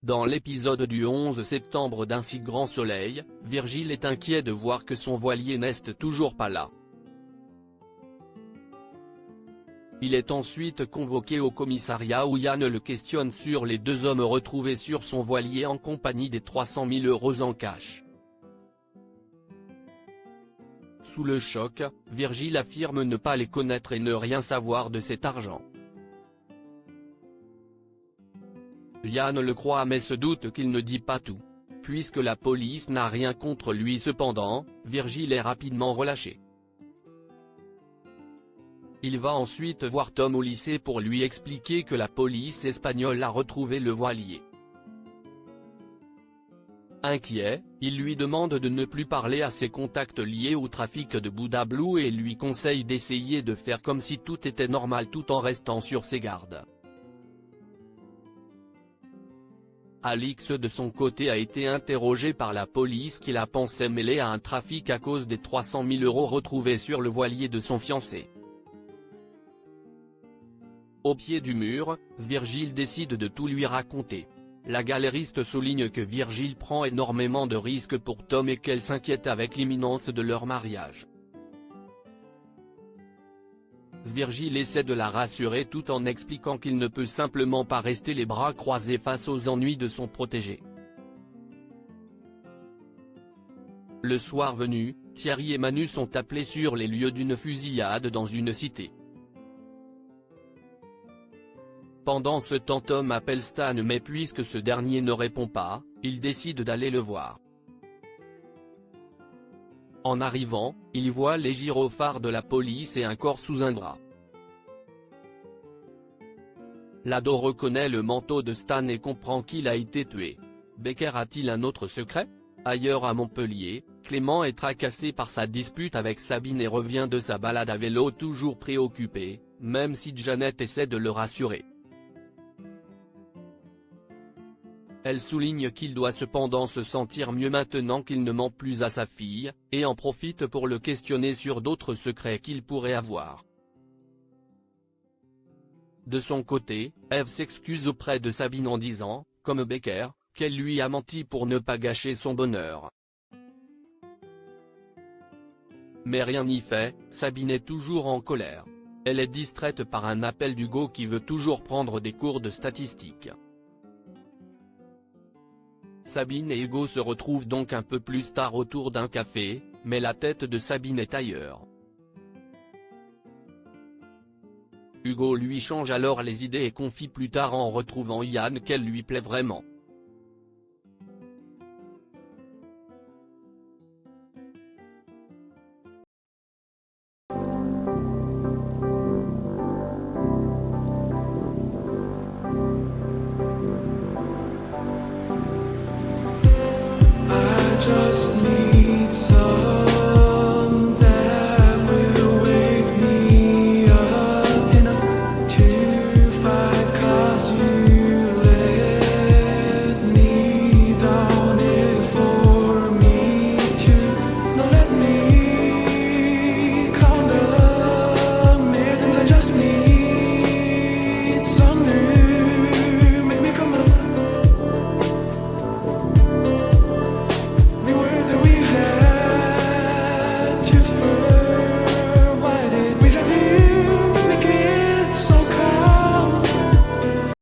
Dans l'épisode du 11 septembre d'Un si grand soleil, Virgile est inquiet de voir que son voilier n'est toujours pas là. Il est ensuite convoqué au commissariat où Yann le questionne sur les deux hommes retrouvés sur son voilier en compagnie des 300 000 € en cash. Sous le choc, Virgile affirme ne pas les connaître et ne rien savoir de cet argent. Yann le croit mais se doute qu'il ne dit pas tout. Puisque la police n'a rien contre lui cependant, Virgile est rapidement relâché. Il va ensuite voir Tom au lycée pour lui expliquer que la police espagnole a retrouvé le voilier. Inquiet, il lui demande de ne plus parler à ses contacts liés au trafic de Buddha Blue et lui conseille d'essayer de faire comme si tout était normal tout en restant sur ses gardes. Alix de son côté a été interrogé par la police qui la pensait mêlée à un trafic à cause des 300 000 € retrouvés sur le voilier de son fiancé. Au pied du mur, Virgile décide de tout lui raconter. La galériste souligne que Virgile prend énormément de risques pour Tom et qu'elle s'inquiète avec l'imminence de leur mariage. Virgile essaie de la rassurer tout en expliquant qu'il ne peut simplement pas rester les bras croisés face aux ennuis de son protégé. Le soir venu, Thierry et Manu sont appelés sur les lieux d'une fusillade dans une cité. Pendant ce temps Tom appelle Stan mais puisque ce dernier ne répond pas, il décide d'aller le voir. En arrivant, il voit les gyrophares de la police et un corps sous un drap. L'ado reconnaît le manteau de Stan et comprend qu'il a été tué. Becker a-t-il un autre secret? Ailleurs à Montpellier, Clément est tracassé par sa dispute avec Sabine et revient de sa balade à vélo toujours préoccupé, même si Janet essaie de le rassurer. Elle souligne qu'il doit cependant se sentir mieux maintenant qu'il ne ment plus à sa fille, et en profite pour le questionner sur d'autres secrets qu'il pourrait avoir. De son côté, Eve s'excuse auprès de Sabine en disant, comme Becker, qu'elle lui a menti pour ne pas gâcher son bonheur. Mais rien n'y fait, Sabine est toujours en colère. Elle est distraite par un appel d'Hugo qui veut toujours prendre des cours de statistiques. Sabine et Hugo se retrouvent donc un peu plus tard autour d'un café, mais la tête de Sabine est ailleurs. Hugo lui change alors les idées et confie plus tard en retrouvant Yann qu'elle lui plaît vraiment. Just